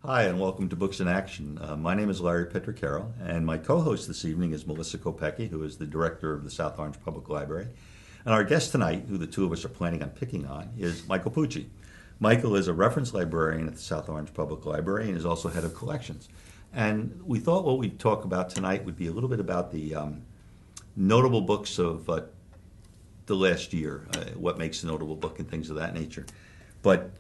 Hi, and welcome to Books in Action. My name is Larry Petraccaro, and my co-host this evening is Melissa Kopecky, who is the director of the South Orange Public Library. And our guest tonight, who the two of us are planning on picking on, is Michael Pucci. Michael is a reference librarian at the South Orange Public Library and is also head of collections. And we thought what we'd talk about tonight would be a little bit about the notable books of the last year, what makes a notable book and things of that nature. But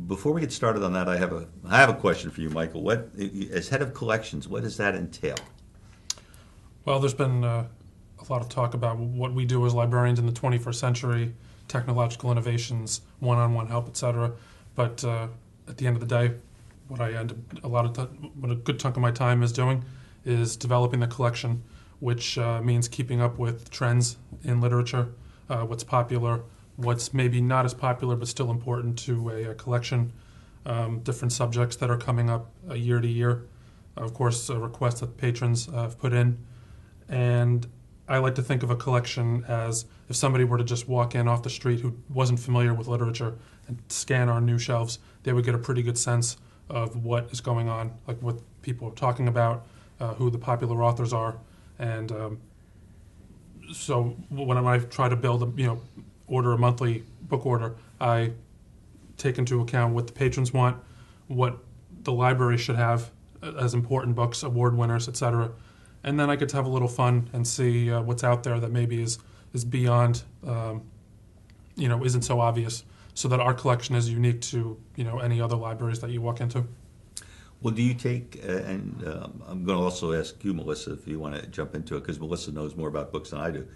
before we get started on that, I have a question for you, Michael. What, as head of collections, what does that entail? Well, there's been a lot of talk about what we do as librarians in the 21st century, technological innovations, one-on-one help, etc. But at the end of the day, what I end what a good chunk of my time is doing is developing the collection, which means keeping up with trends in literature, what's popular, what's maybe not as popular but still important to a collection, different subjects that are coming up year to year, of course, requests that patrons have put in. And I like to think of a collection as if somebody were to just walk in off the street who wasn't familiar with literature and scan our new shelves, they would get a pretty good sense of what is going on, like what people are talking about, who the popular authors are. And so when I try to build order a monthly book order, I take into account what the patrons want, what the library should have as important books, award winners, etc. And then I get to have a little fun and see what's out there that maybe is beyond, isn't so obvious, so that our collection is unique to any other libraries that you walk into. Well, do you take, and I'm going to also ask you, Melissa, if you want to jump into it, because Melissa knows more about books than I do.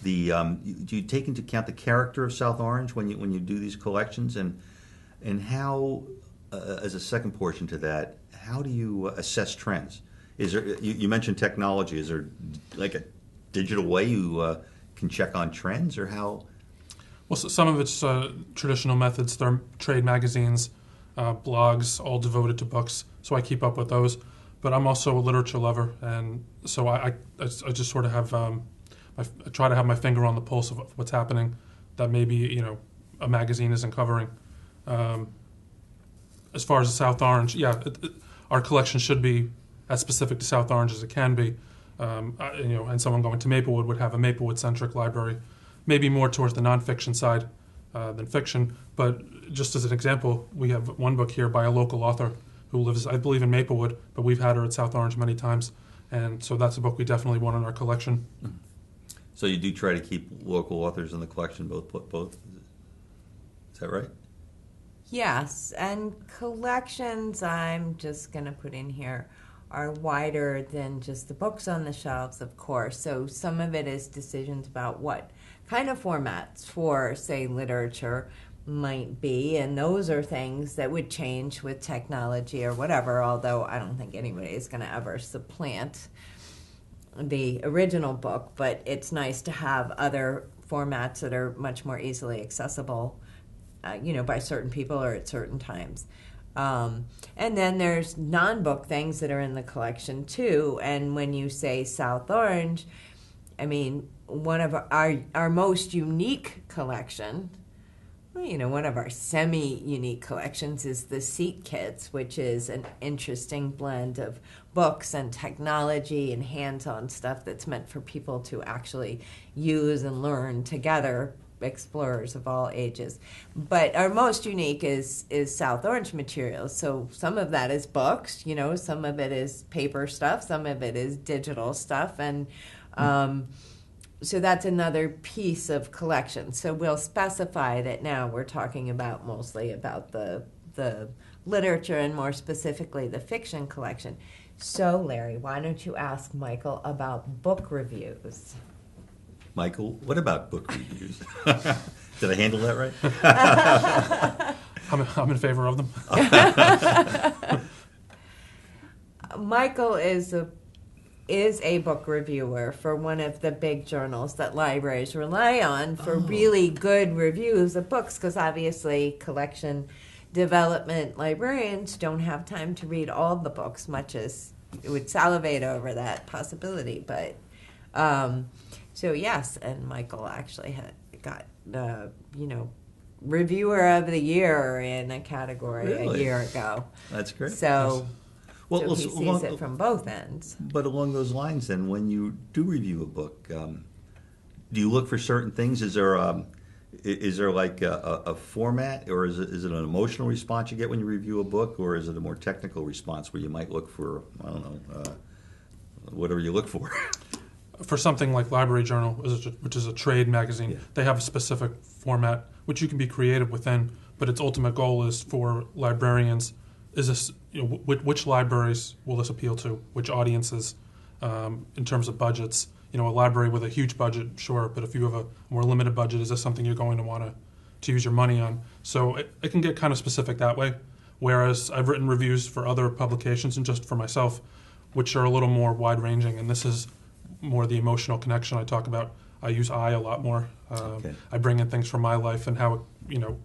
Do you take into account the character of South Orange when you do these collections, and how, as a second portion to that, how do you assess trends? Is there, you mentioned technology, is there like a digital way you can check on trends, or how? Well, some of it's traditional methods. There are trade magazines, blogs, all devoted to books, so I keep up with those. But I'm also a literature lover, and so I just sort of have I try to have my finger on the pulse of what's happening that maybe a magazine isn't covering. As far as South Orange, our collection should be as specific to South Orange as it can be. And someone going to Maplewood would have a Maplewood-centric library, maybe more towards the nonfiction side than fiction. But just as an example, we have one book here by a local author who lives, I believe, in Maplewood, but we've had her at South Orange many times. And so that's a book we definitely want in our collection. Mm-hmm. So you do try to keep local authors in the collection, both? Is that right? Yes, and collections, I'm just going to put in here, are wider than just the books on the shelves, of course. So some of it is decisions about what kind of formats for, say, literature might be, and those are things that would change with technology or whatever, although I don't think anybody is going to ever supplant the original book, but it's nice to have other formats that are much more easily accessible, by certain people or at certain times. And then there's non-book things that are in the collection too. And when you say South Orange, I mean, one of our most unique collection, one of our semi-unique collections is the Seat Kits, which is an interesting blend of books and technology and hands-on stuff that's meant for people to actually use and learn together, explorers of all ages. But our most unique is South Orange materials. So some of that is books, some of it is paper stuff, some of it is digital stuff, and so that's another piece of collection. So we'll specify that now we're talking about mostly about the literature and more specifically the fiction collection. So Larry, why don't you ask Michael about book reviews? Michael, what about book reviews? Did I handle that right? I'm in favor of them. Michael is a book reviewer for one of the big journals that libraries rely on for really good reviews of books, because obviously collection development librarians don't have time to read all the books, much as it would salivate over that possibility. But so yes, and Michael actually got Reviewer of the Year in a category Really? a year ago. That's great. So, Well, so well, he so sees it from both ends. But along those lines, then, when you do review a book, do you look for certain things? Is there like a format, or is it an emotional response you get when you review a book, or is it a more technical response where you might look for, I don't know, whatever you look for? For something like Library Journal, which is a trade magazine, Yeah. they have a specific format which you can be creative within. But its ultimate goal is for librarians: is this, which libraries will this appeal to? Which audiences, in terms of budgets? A library with a huge budget, sure, but if you have a more limited budget, is this something you're going to want to use your money on? So it can get kind of specific that way. Whereas I've written reviews for other publications and just for myself, which are a little more wide-ranging, and this is more the emotional connection I talk about. I use I a lot more. Okay. I bring in things from my life and how, an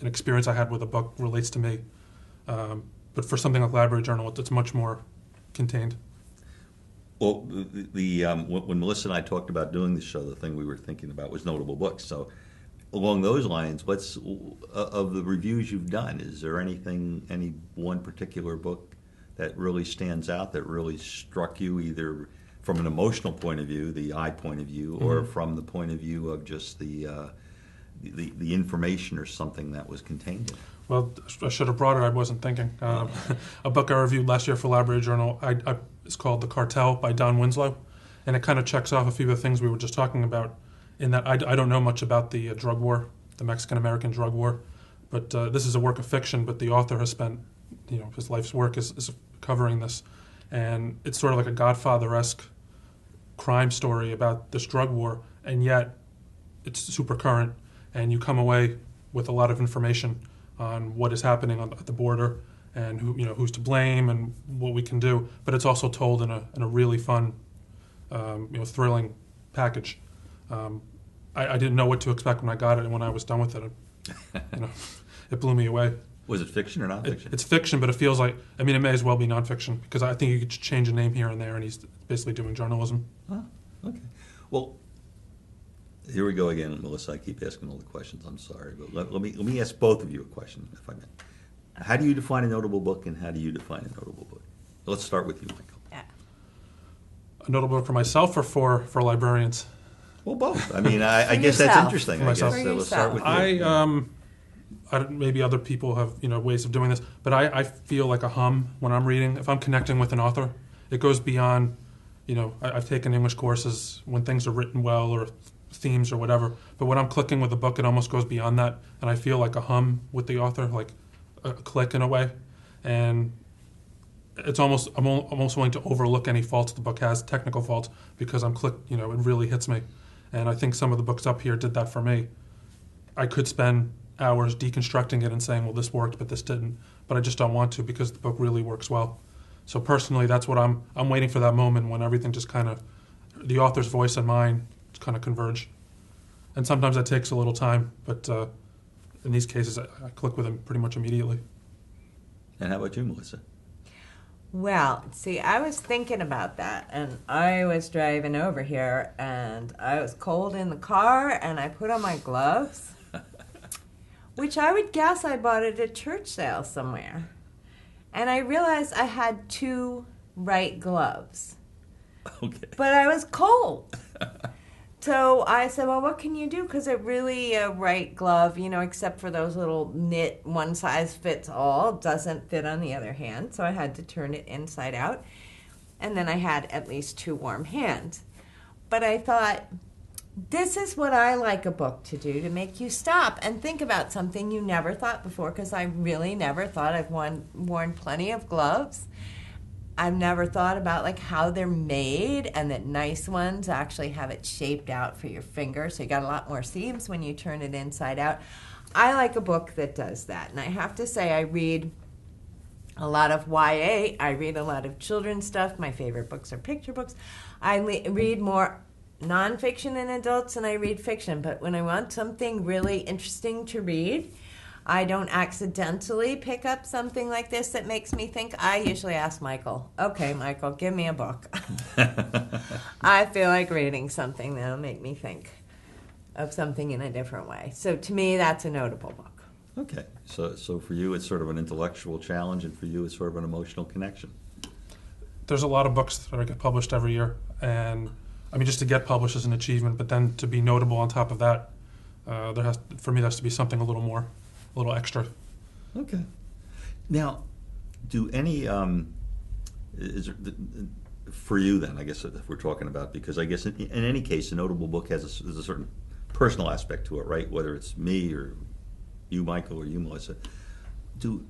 experience I had with a book relates to me. But for something like Library Journal, it's much more contained. Well, when Melissa and I talked about doing the show, the thing we were thinking about was notable books. So, along those lines, what's of the reviews you've done? Is there any one particular book that really stands out, that really struck you, either from an emotional point of view, the I point of view, or from the point of view of just the information or something that was contained in it? Well, I should have brought it. I wasn't thinking. A book I reviewed last year for Library Journal is called The Cartel by Don Winslow, and it kind of checks off a few of the things we were just talking about, in that I don't know much about the drug war, the Mexican-American drug war, but this is a work of fiction, but the author has spent, his life's work is covering this, and it's sort of like a Godfather-esque crime story about this drug war, and yet it's super current, and you come away with a lot of information on what is happening at the border, and who's to blame and what we can do. But it's also told in a really fun, thrilling package. I didn't know what to expect when I got it, and when I was done with it, it blew me away. Was it fiction or nonfiction? It's fiction, but it feels like, it may as well be nonfiction, because I think you could change a name here and there, and he's basically doing journalism. Oh, okay. Well, here we go again, Melissa. I keep asking all the questions. I'm sorry, but let me ask both of you a question, if I may. How do you define a notable book, and how do you define a notable book? Let's start with you, Michael. Yeah. A notable book for myself or for librarians? Well, both. I mean, I guess yourself. that's interesting. For myself. Let's start with you. Maybe other people have ways of doing this, but I feel like a hum when I'm reading. If I'm connecting with an author, it goes beyond. I've taken English courses when things are written well, or themes or whatever. But when I'm clicking with a book, it almost goes beyond that, and I feel like a hum with the author, like a click in a way. And I'm almost willing to overlook any faults the book has, technical faults, because it really hits me. And I think some of the books up here did that for me. I could spend hours deconstructing it and saying, well, this worked, but this didn't. But I just don't want to, because the book really works well. So personally, that's what I'm waiting for, that moment when everything just kind of, the author's voice and mine kind of converge. And sometimes that takes a little time, but in these cases, I click with him pretty much immediately. And how about you, Melissa? Well, see, I was thinking about that, and I was driving over here, and I was cold in the car, and I put on my gloves, which I would guess I bought at a church sale somewhere. And I realized I had 2 right gloves. Okay. But I was cold. So I said, well, what can you do? Because it really, a right glove, except for those little knit, one size fits all, doesn't fit on the other hand. So I had to turn it inside out. And then I had at least 2 warm hands. But I thought, this is what I like a book to do, to make you stop and think about something you never thought before, because I really never thought. I've worn plenty of gloves. I've never thought about how they're made, and that nice ones actually have it shaped out for your finger, so you got a lot more seams when you turn it inside out. I like a book that does that, and I have to say I read a lot of YA. I read a lot of children's stuff. My favorite books are picture books. I read more nonfiction in adults than I read fiction, but when I want something really interesting to read, I don't accidentally pick up something like this that makes me think. I usually ask Michael, okay, Michael, give me a book. I feel like reading something that'll make me think. of something in a different way. So to me, that's a notable book. Okay, so for you, it's sort of an intellectual challenge, and for you, it's sort of an emotional connection. There's a lot of books that get published every year, and I mean, just to get published is an achievement, but then to be notable on top of that, for me, there has to be something a little more, a little extra. Okay. Now, do any is there, for you then? I guess if we're talking about, because I guess in any case, a notable book has a certain personal aspect to it, right? Whether it's me or you, Michael, or you, Melissa. Do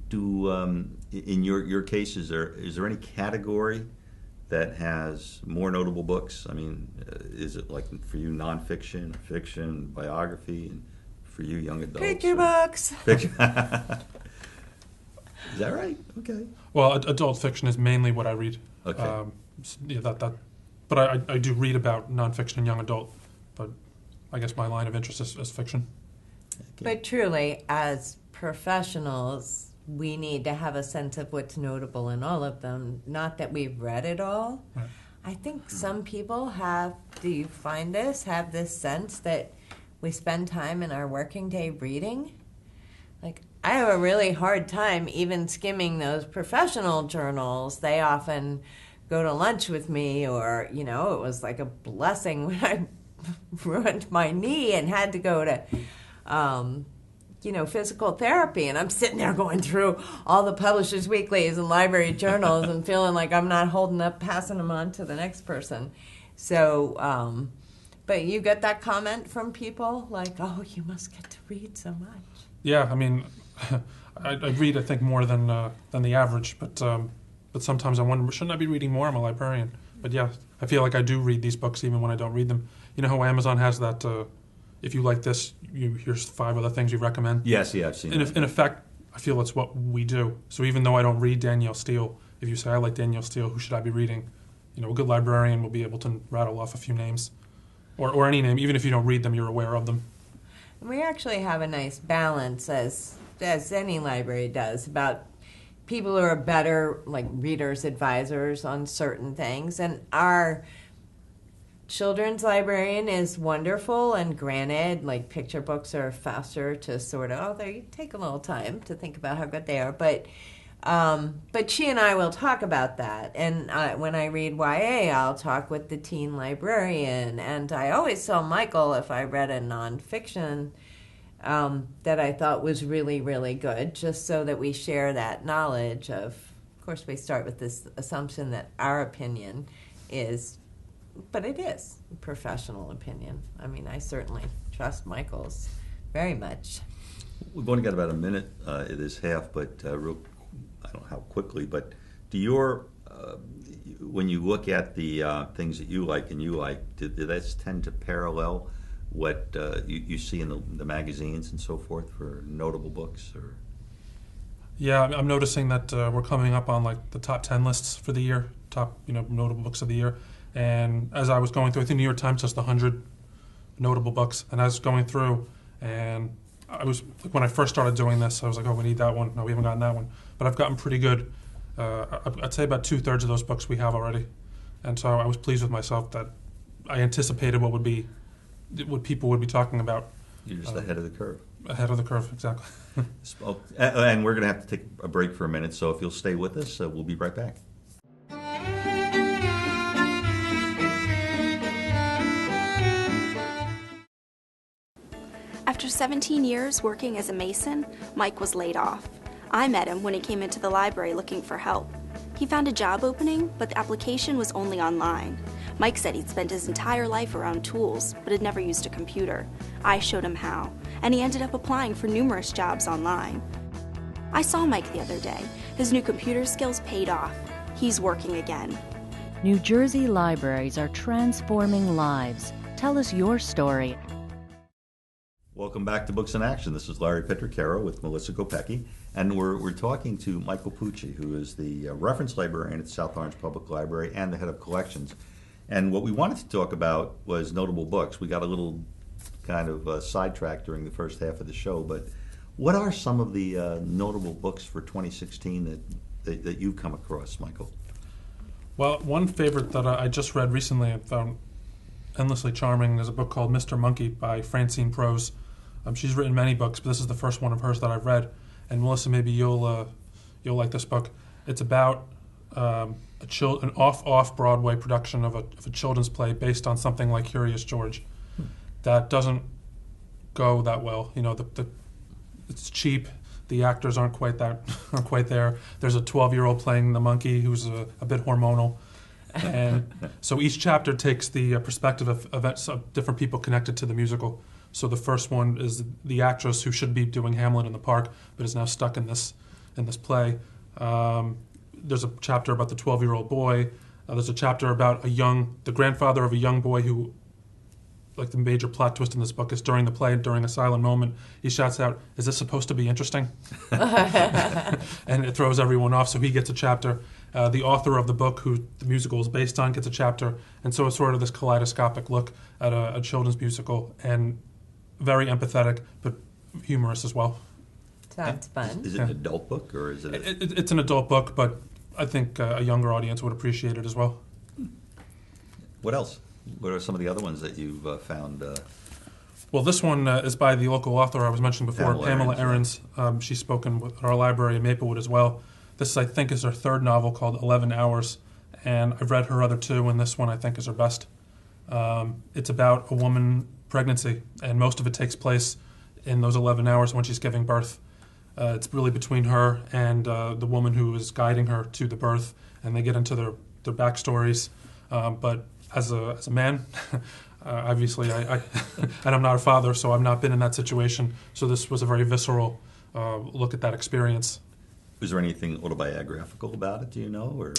in your case, is there any category that has more notable books? I mean, is it like for you nonfiction, fiction, biography, and for you young adults? Picture books. Fiction. Is that right? Okay. Well, adult fiction is mainly what I read. Okay. But I do read about nonfiction and young adult, but I guess my line of interest is fiction. Okay. But truly, as professionals, we need to have a sense of what's notable in all of them. Not that we've read it all. Right. I think some people have, do you find this, have this sense that we spend time in our working day reading? Like, I have a really hard time even skimming those professional journals. They often go to lunch with me, or, it was like a blessing when I ruined my knee and had to go to, physical therapy. And I'm sitting there going through all the publishers' weeklies and library journals and feeling like I'm not holding up, passing them on to the next person. So, but you get that comment from people like, oh, you must get to read so much. Yeah, I mean, I read, I think, more than the average, but sometimes I wonder, shouldn't I be reading more? I'm a librarian. But yeah, I feel like I do read these books even when I don't read them. You know how Amazon has that, if you like this, here's 5 other things you recommend? Yes, yeah, I've seen that. In effect, I feel it's what we do. So even though I don't read Danielle Steele, if you say, I like Danielle Steele, who should I be reading? A good librarian will be able to rattle off a few names. Or any name, even if you don't read them, you're aware of them. We actually have a nice balance, as any library does, about people who are better, like readers, advisors on certain things. And our children's librarian is wonderful, and granted, like picture books are faster to sort of, they take a little time to think about how good they are. But she and I will talk about that. And when I read YA, I'll talk with the teen librarian. And I always tell Michael if I read a nonfiction that I thought was really, really good, just so that we share that knowledge of course, we start with this assumption that our opinion is, but it is a professional opinion. I mean, I certainly trust Michael's very much. We've only got about a minute. It is half, but I don't know how quickly, but do your, when you look at the things that you like and you like, do that tend to parallel what you see in the magazines and so forth for notable books? Or? Yeah, I'm noticing that we're coming up on like the top 10 lists for the year, top notable books of the year. And as I was going through, I think New York Times has the 100 notable books, and I was going through, and I was like, when I first started doing this, I was like, oh, we need that one. No, we haven't gotten that one. But I've gotten pretty good. I'd say about 2/3 of those books we have already, and so I was pleased with myself that I anticipated what people would be talking about. You're just ahead of the curve. Ahead of the curve, exactly. And we're going to have to take a break for a minute, so if you'll stay with us, we'll be right back. After 17 years working as a mason, Mike was laid off. I met him when he came into the library looking for help. He found a job opening, but the application was only online. Mike said he'd spent his entire life around tools, but had never used a computer. I showed him how, and he ended up applying for numerous jobs online. I saw Mike the other day. His new computer skills paid off. He's working again. New Jersey libraries are transforming lives. Tell us your story. Welcome back to Books in Action. This is Larry Petraccaro with Melissa Kopecky, and we're talking to Michael Pucci, who is the reference librarian at South Orange Public Library and the head of collections. And what we wanted to talk about was notable books. We got a little kind of sidetracked during the first half of the show, but what are some of the notable books for 2016 that you've come across, Michael? Well, one favorite that I just read recently and found endlessly charming. There's a book called Mr. Monkey by Francine Prose. She's written many books, but this is the first one of hers that I've read. And Melissa, maybe you'll like this book. It's about an off Broadway production of a children's play based on something like Curious George. That doesn't go that well. It's cheap. The actors aren't quite there. There's a 12-year-old playing the monkey who's a bit hormonal. And so each chapter takes the perspective of different people connected to the musical. So the first one is the actress who should be doing Hamlet in the park, but is now stuck in this play. There's a chapter about the 12-year-old boy. There's a chapter about the grandfather of a young boy who, like the major plot twist in this book is during the play, during a silent moment, he shouts out, "Is this supposed to be interesting?" And it throws everyone off, so he gets a chapter. The author of the book, who the musical is based on, gets a chapter. And so it's sort of this kaleidoscopic look at a children's musical, and very empathetic, but humorous as well. Sounds fun. Is it an adult book, or is it? It's an adult book, but I think a younger audience would appreciate it as well. What else? What are some of the other ones that you've found? Well, this one is by the local author I was mentioning before, Pamela Ahrens. Ahrens. She's spoken at our library in Maplewood as well. This, I think, is her third novel called 11 Hours, and I've read her other two, and this one I think is her best. It's about a woman pregnancy, and most of it takes place in those 11 hours when she's giving birth. It's really between her and the woman who is guiding her to the birth, and they get into their backstories. But as a man, obviously, I and I'm not a father, so I've not been in that situation. So this was a very visceral look at that experience. Was there anything autobiographical about it? Do you know, or?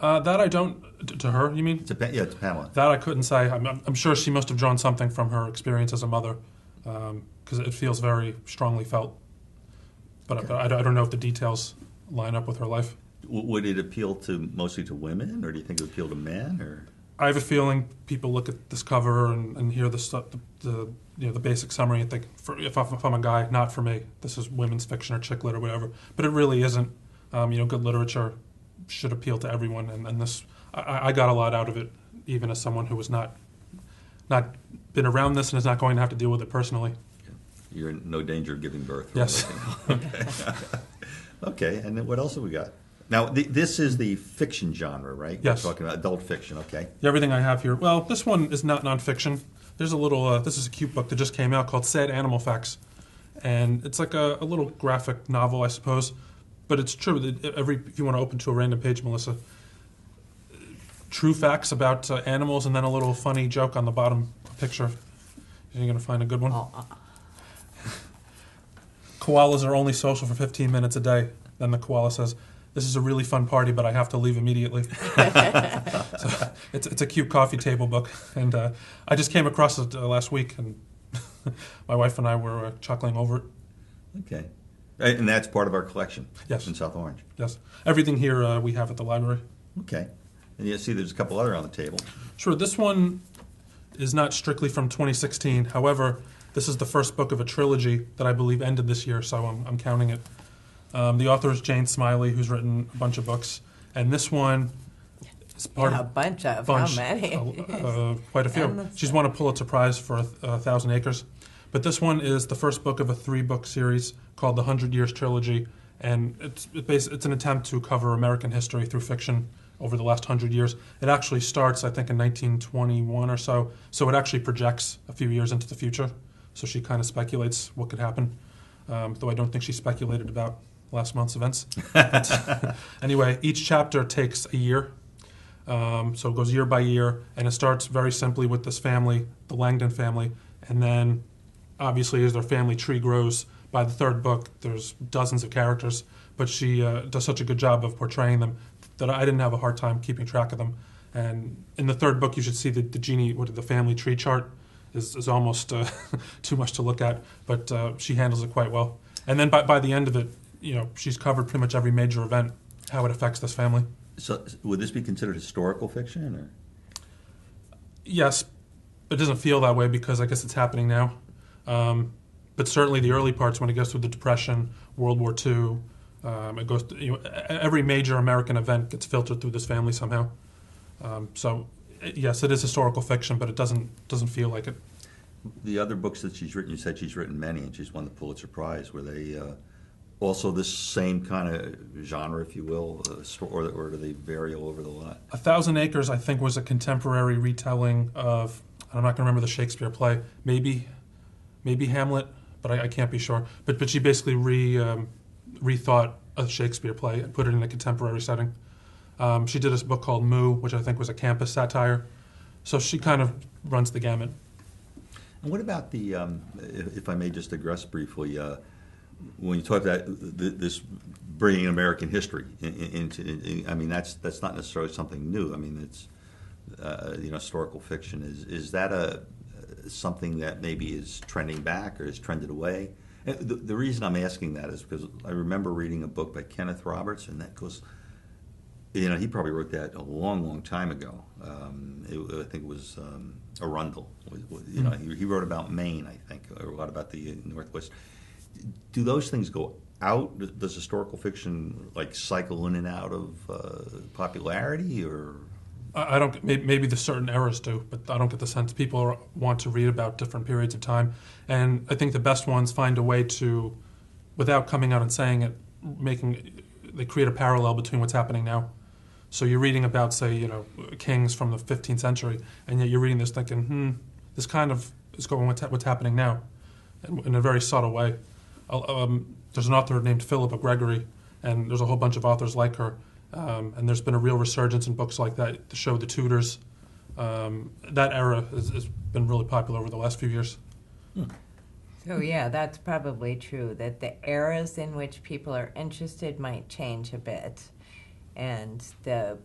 That I don't. To her, you mean? To Pamela. That I couldn't say. I'm sure she must have drawn something from her experience as a mother, because it feels very strongly felt. But Okay. I don't know if the details line up with her life. Would it appeal mostly to women, or do you think it would appeal to men? Or I have a feeling people look at this cover and hear the basic summary and think, if I'm a guy, not for me. This is women's fiction or chick lit or whatever. But it really isn't. Good literature should appeal to everyone, and this I got a lot out of it, even as someone who was not been around this and is not going to have to deal with it personally. you're in no danger of giving birth? Yes. Okay. Okay, and then what else have we got? Now, this is the fiction genre, right? Yes. We're talking about adult fiction, okay. Everything I have here. Well, this one is not nonfiction. There's a little. This is a cute book that just came out called Sad Animal Facts, and it's like a little graphic novel, I suppose. But it's true that if you want to open to a random page, Melissa, true facts about animals, and then a little funny joke on the bottom picture. You're going to find a good one. Koalas are only social for 15 minutes a day. Then the koala says, "This is a really fun party, but I have to leave immediately." So it's a cute coffee table book, and I just came across it last week, and my wife and I were chuckling over it. Okay. And that's part of our collection. Yes. In South Orange. Yes, everything here we have at the library. Okay. And you see there's a couple other on the table. Sure, this one is not strictly from 2016. However, this is the first book of a trilogy that I believe ended this year, so I'm counting it. The author is Jane Smiley, who's written a bunch of books, and this one is part Yeah, of a bunch of. bunch, How many? quite a few. Endless. She's won a Pulitzer Prize for 1,000 Acres, but this one is the first book of a 3-book series called the 100 Years Trilogy, and it's an attempt to cover American history through fiction over the last 100 years. It actually starts, I think, in 1921 or so it actually projects a few years into the future. So she kind of speculates what could happen, though I don't think she speculated about last month's events. But anyway, each chapter takes a year. So it goes year by year, and it starts very simply with this family, the Langdon family, and then obviously as their family tree grows, by the third book, there's dozens of characters, but she does such a good job of portraying them that I didn't have a hard time keeping track of them. And in the third book, you should see the family tree chart is almost too much to look at, but she handles it quite well. And then by the end of it, she's covered pretty much every major event, how it affects this family. So would this be considered historical fiction, or? Yes, it doesn't feel that way because I guess it's happening now. But certainly the early parts, when it goes through the Depression, World War II, it goes every major American event gets filtered through this family somehow. So Yes, it is historical fiction, but it doesn't feel like it. The other books that she's written, you said she's written many, and she's won the Pulitzer Prize. Were they also this same kind of genre, if you will, or do they vary all over the lot? 1,000 Acres, I think, was a contemporary retelling of, I'm not going to remember the Shakespeare play, maybe Hamlet, but I can't be sure. But she basically rethought a Shakespeare play and put it in a contemporary setting. She did this book called Moo, which I think was a campus satire. So she kind of runs the gamut. And what about the, if I may just digress briefly, when you talk about this bringing American history into, I mean, that's not necessarily something new. I mean, it's, historical fiction. Is that something that maybe is trending back or has trended away? And the reason I'm asking that is because I remember reading a book by Kenneth Roberts, and that goes, he probably wrote that a long, long time ago. I think it was Arundel. He wrote about Maine, I think, or a lot about the Northwest. Do those things go out? Does historical fiction cycle in and out of popularity, or? I don't. Maybe the certain eras do, but I don't get the sense people want to read about different periods of time. And I think the best ones find a way to, without coming out and saying it, they create a parallel between what's happening now. So you're reading about, say, kings from the 15th century, and yet you're reading this thinking, this kind of is going what's happening now, in a very subtle way. There's an author named Philippa Gregory, and there's a whole bunch of authors like her, and there's been a real resurgence in books like that to show the Tudors. That era has been really popular over the last few years. So yeah, that's probably true, that the eras in which people are interested might change a bit. And the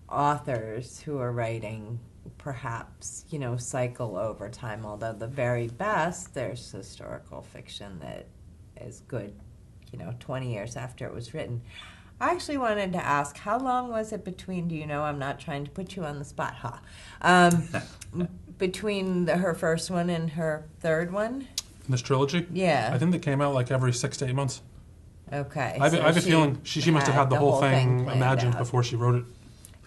authors who are writing perhaps, cycle over time, although the very best, there's historical fiction that is good, 20 years after it was written. I actually wanted to ask, how long was it between, I'm not trying to put you on the spot, between her first one and her third one? In this trilogy? Yeah. I think they came out every 6 to 8 months. Okay. I have a feeling she must have had the whole thing imagined out before she wrote it.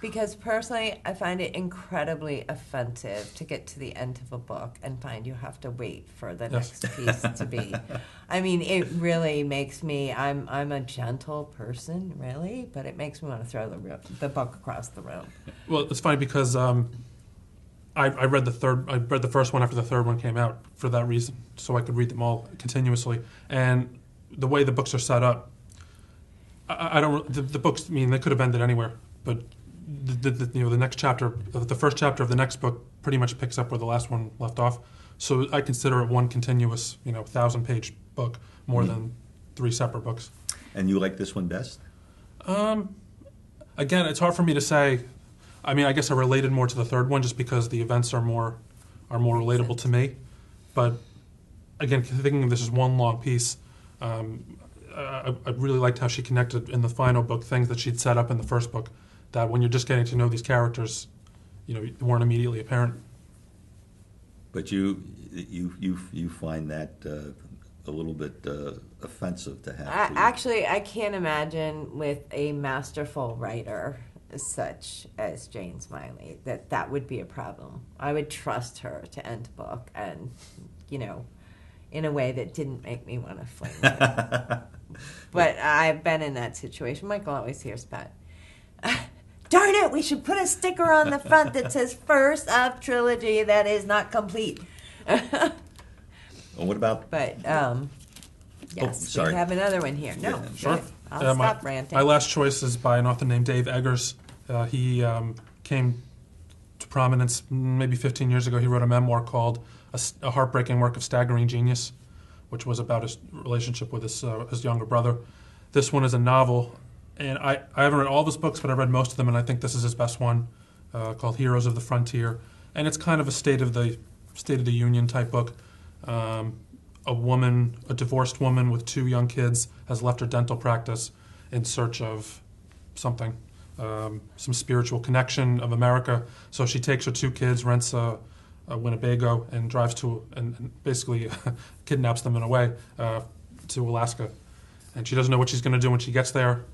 Because personally, I find it incredibly offensive to get to the end of a book and find you have to wait for the next piece to be. I mean, it really makes me. I'm a gentle person, really, but it makes me want to throw the book across the room. Well, it's funny because I read the first one after the third one came out for that reason, so I could read them all continuously. And the way the books are set up, I don't. The books, they could have ended anywhere, but the next chapter, the first chapter of the next book, pretty much picks up where the last one left off. So I consider it one continuous, 1,000-page book more than 3 separate books. And you like this one best? Again, it's hard for me to say. I guess I related more to the third one just because the events are more relatable to me. But again, thinking of this as one long piece. I really liked how she connected in the final book things that she'd set up in the first book that when you're just getting to know these characters, weren't immediately apparent. But you find that a little bit offensive to have to... Actually, I can't imagine with a masterful writer such as Jane Smiley that would be a problem. I would trust her to end a book and, in a way that didn't make me want to fling it. But I've been in that situation. Michael always hears that. Darn it, we should put a sticker on the front that says first of trilogy that is not complete. Well, what about... But, yes, we have another one here. No, Yeah, sure. I'll stop ranting. My last choice is by an author named Dave Eggers. He came to prominence maybe 15 years ago. He wrote a memoir called A Heartbreaking Work of Staggering Genius, which was about his relationship with his younger brother. This one is a novel, and I haven't read all of his books, but I read most of them, and I think this is his best one, called Heroes of the Frontier. And it's kind of a State of the Union type book. A divorced woman with 2 young kids has left her dental practice in search of something, some spiritual connection of America. So she takes her 2 kids, rents a Winnebago, and drives and basically kidnaps them in a way to Alaska. And she doesn't know what she's going to do when she gets there,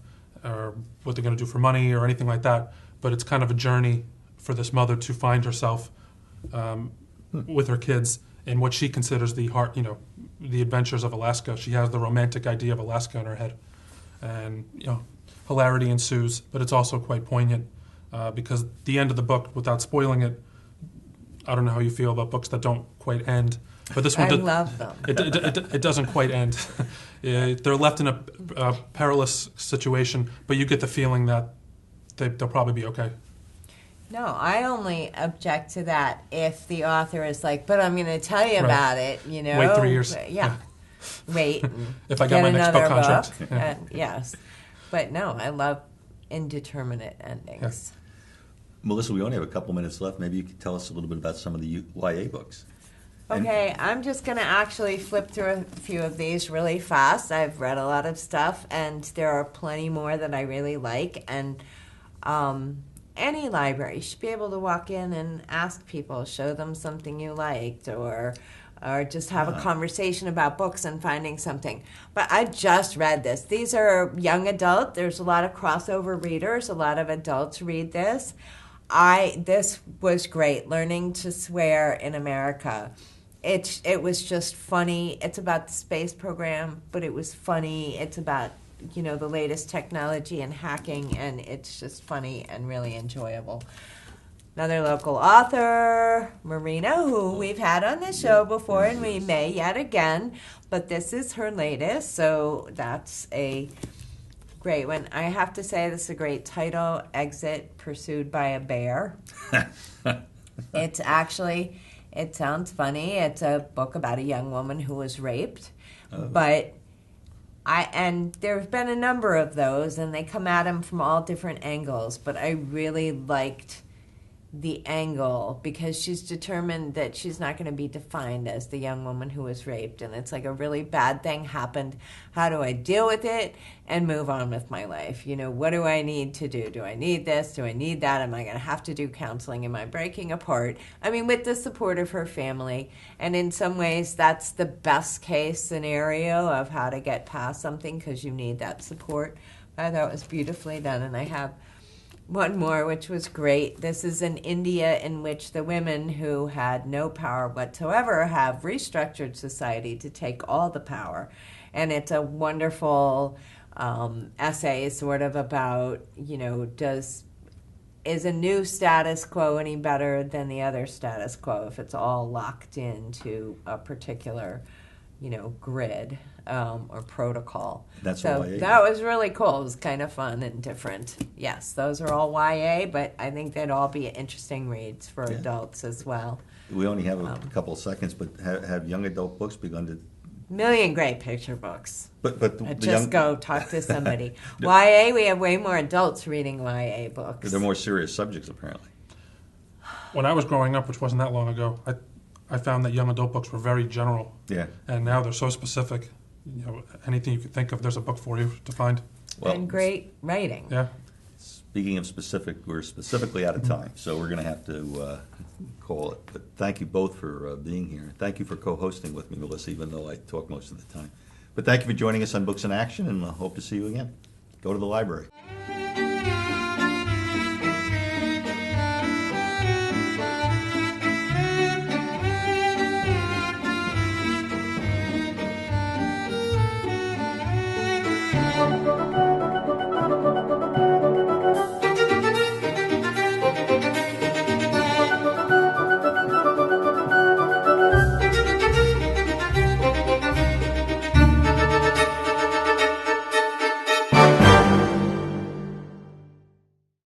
or what they're going to do for money or anything like that. But it's kind of a journey for this mother to find herself with her kids in what she considers the heart, the adventures of Alaska. She has the romantic idea of Alaska in her head, and hilarity ensues. But it's also quite poignant because the end of the book, without spoiling it, I don't know how you feel about books that don't quite end. But this one, I love them. It doesn't quite end. They're left in a perilous situation, but you get the feeling that they'll probably be okay. No, I only object to that if the author is like, but I'm going to tell you about it, Wait 3 years. Yeah. Wait. If I got my next book contract. Yeah. Yes. But no, I love indeterminate endings. Yeah. Melissa, we only have a couple minutes left. Maybe you could tell us a little bit about some of the YA books. Okay, I'm just going to actually flip through a few of these really fast. I've read a lot of stuff, and there are plenty more that I really like. And any library, you should be able to walk in and ask people, show them something you liked, or just have a conversation about books and finding something. But I just read this. These are young adult. There's a lot of crossover readers. A lot of adults read this. This was great, Learning to Swear in America. It was just funny. It's about the space program, but it was funny. It's about, the latest technology and hacking, and it's just funny and really enjoyable. Another local author, Marina, who we've had on the show before, and we may yet again, but this is her latest, so that's a great one. I have to say this is a great title, Exit Pursued by a Bear. It's actually... It sounds funny. It's a book about a young woman who was raped. But there have been a number of those, and they come at him from all different angles. But I really liked the angle because she's determined that she's not going to be defined as the young woman who was raped. And it's like a really bad thing happened. How do I deal with it and move on with my life? What do I need to do? Do I need this? Do I need that? Am I going to have to do counseling? Am I breaking apart? I mean, with the support of her family. And in some ways, that's the best case scenario of how to get past something because you need that support. I thought it was beautifully done. And I have one more, which was great. This is in India, in which the women who had no power whatsoever have restructured society to take all the power. And it's a wonderful essay sort of about, is a new status quo any better than the other status quo if it's all locked into a particular, grid or protocol. That's so YA. That was really cool. It was kind of fun and different. Yes, those are all YA, but I think they'd all be interesting reads for adults as well. We only have a couple of seconds, but have young adult books begun to... Million great picture books. But go talk to somebody. YA, we have way more adults reading YA books. They're more serious subjects, apparently. When I was growing up, which wasn't that long ago, I found that young adult books were very general. Yeah. And now they're so specific. Anything you could think of, there's a book for you to find. Well, and great writing. Yeah. Speaking of specific, we're specifically out of time, so we're going to have to call it. But thank you both for being here. Thank you for co-hosting with me, Melissa, even though I talk most of the time. But thank you for joining us on Books in Action, and I hope to see you again. Go to the library.